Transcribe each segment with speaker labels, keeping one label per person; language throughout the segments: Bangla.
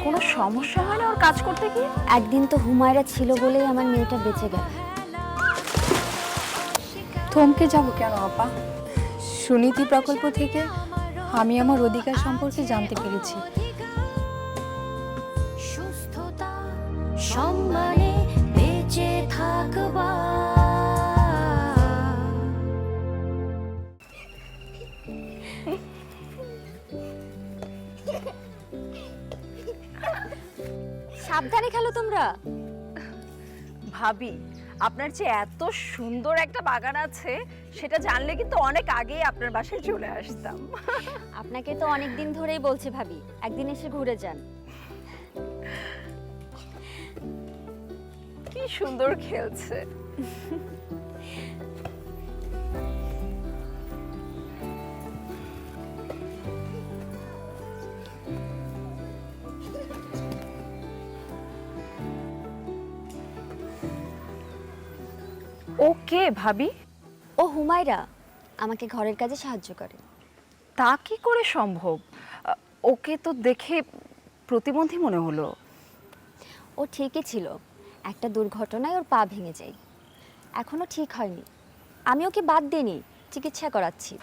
Speaker 1: কোনো সমস্যা হয় না ওর কাজ করতে গিয়ে?
Speaker 2: একদিন তো হুমায়রা ছিল বলেই আমার মেয়েটা বেঁচে গেল।
Speaker 3: থমকে যাব কেন আপা? সুনীতি প্রকল্প থেকে আমি আমার অধিকার সম্পর্কে জানতে পেরেছি।
Speaker 4: সুস্থতা সম্মানে বেঁচে থাকবা।
Speaker 2: সাবধানে খেলো তোমরা।
Speaker 1: ভাবি, আপনার যে এত সুন্দর একটা বাগান আছে সেটা জানলে কিন্তু অনেক আগেই আপনার বাসায় চলে আসতাম।
Speaker 2: আপনাকে তো অনেক দিন ধরেই বলছি ভাবি, একদিন এসে ঘুরে যান।
Speaker 1: কি সুন্দর খেলছে। ওকে ভাবি?
Speaker 2: ও হুমায়রা আমাকে ঘরের কাজে সাহায্য করে।
Speaker 1: তা কি করে সম্ভব? ওকে তো দেখে প্রতিবন্ধী মনে হলো।
Speaker 2: ও ঠিকই ছিল, একটা দুর্ঘটনায় ওর পা ভেঙে যায়, এখনো ঠিক হয়নি। আমি ওকে বাদ দিইনি, চিকিৎসা করাচ্ছি।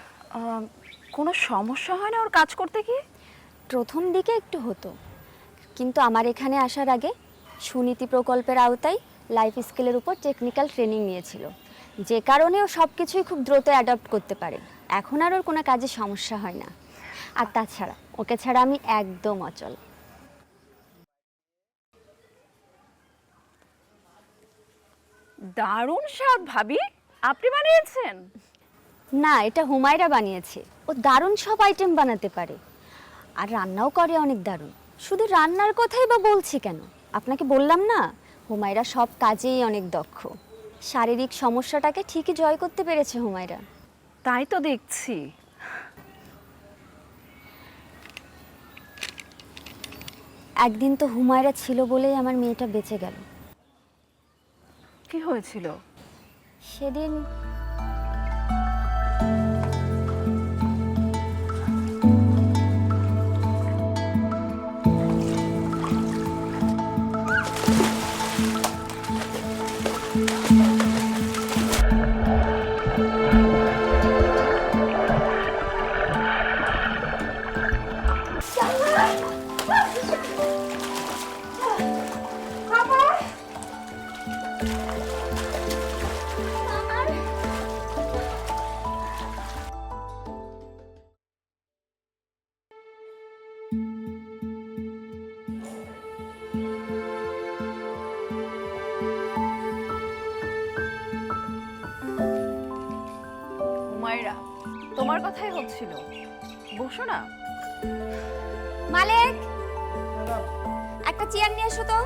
Speaker 1: কোনো সমস্যা হয় না ওর কাজ করতে গিয়ে?
Speaker 2: প্রথম দিকে একটু হতো, কিন্তু আমার এখানে আসার আগে সুনীতি প্রকল্পের আওতায় লাইফ স্কিলের উপর টেকনিক্যাল ট্রেনিং নিয়েছিল, যে কারণে ও সব কিছুই খুব দ্রুত অ্যাডাপ্ট করতে পারে। এখন আর ওর কোনো কাজে সমস্যা হয় না। আর তাছাড়া ওকে ছাড়া আমি একদম অচল।
Speaker 1: দারুণ স্বাদ ভাবি, আপনি বানিয়েছেন?
Speaker 2: না, এটা হুমায়রা বানিয়েছে। ও দারুণ সব আইটেম বানাতে পারে, আর রান্নাও করে অনেক দারুণ। শুধু রান্নার কথাই বা বলছি কেন, আপনাকে বললাম না হুমায়রা সব কাজেই অনেক দক্ষ। শারীরিক সমস্যাটাকে ঠিকই জয় করতে পেরেছে হুমায়রা।
Speaker 1: তাই তো দেখছি।
Speaker 2: একদিন তো হুমায়রা ছিল বলেই আমার মেয়েটা বেঁচে গেল।
Speaker 1: কি হয়েছিল
Speaker 2: সেদিন
Speaker 1: হুমায়রা, তোমার কথাই হচ্ছিল, বসো না।
Speaker 2: মালিক, একটা চেয়ার নিয়ে এসো তো।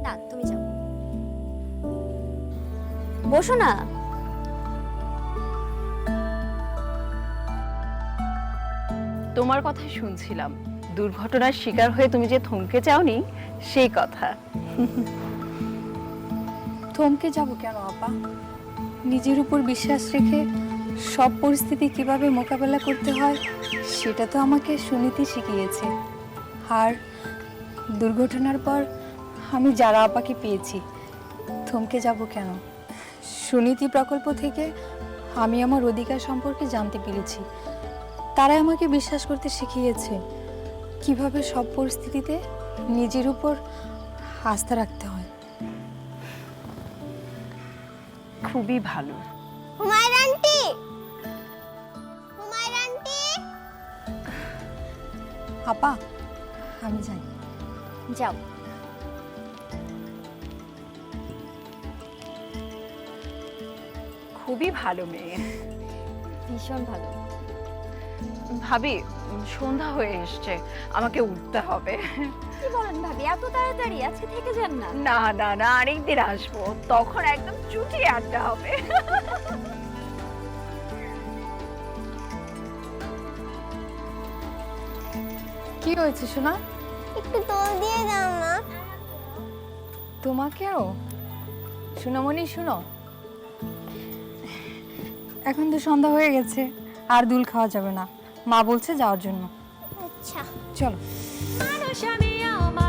Speaker 2: না, তুমি যাও, বসো না।
Speaker 1: তোমার কথাই শুনছিলাম, দুর্ঘটনার শিকার হয়ে তুমি যে থমকে যাওনি সেই কথা।
Speaker 3: থমকে যাব কেন আপা? নিজের উপর বিশ্বাস রেখে সব পরিস্থিতি কিভাবে মোকাবেলা করতে হয় সেটা তো আমাকে সুনীতি শিখিয়েছে। আর দুর্ঘটনার পর আমি যারা আপাকে পেয়েছি, থমকে যাব কেন? সুনীতি প্রকল্প থেকে আমি আমার অধিকার সম্পর্কে জানতে পেরেছি। তারাই আমাকে বিশ্বাস করতে শিখিয়েছে কিভাবে সব পরিস্থিতিতে নিজের উপর আস্থা রাখতে হয়।
Speaker 1: খুবই ভালো।
Speaker 4: Humaira aunty, Humaira aunty.
Speaker 3: আপা, আমি যাই।
Speaker 2: যাও।
Speaker 1: খুবই ভালো মেয়ে।
Speaker 2: ভীষণ ভালো।
Speaker 1: ভাবি, সন্ধ্যা হয়ে এসছে, আমাকে উঠতে হবে।
Speaker 2: কি বলেন ভাবি, এত তাড়াতাড়ি? আজকে থেকে যান না।
Speaker 1: না না না, আরেকদিন আসবো, তখন একদম চুটিয়ে আড্ডা হবে।
Speaker 3: কি হয়েছে সোনা?
Speaker 4: একটু তোল দিয়ে দাও না।
Speaker 3: তোমাকেও? সোনামণি শুনো, এখন তো সন্ধ্যা হয়ে গেছে, আর দুল খাওয়া যাবে না, মা বলছে যাওয়ার জন্য।
Speaker 4: আচ্ছা।
Speaker 3: চলো।
Speaker 5: মানুষ আমি আমার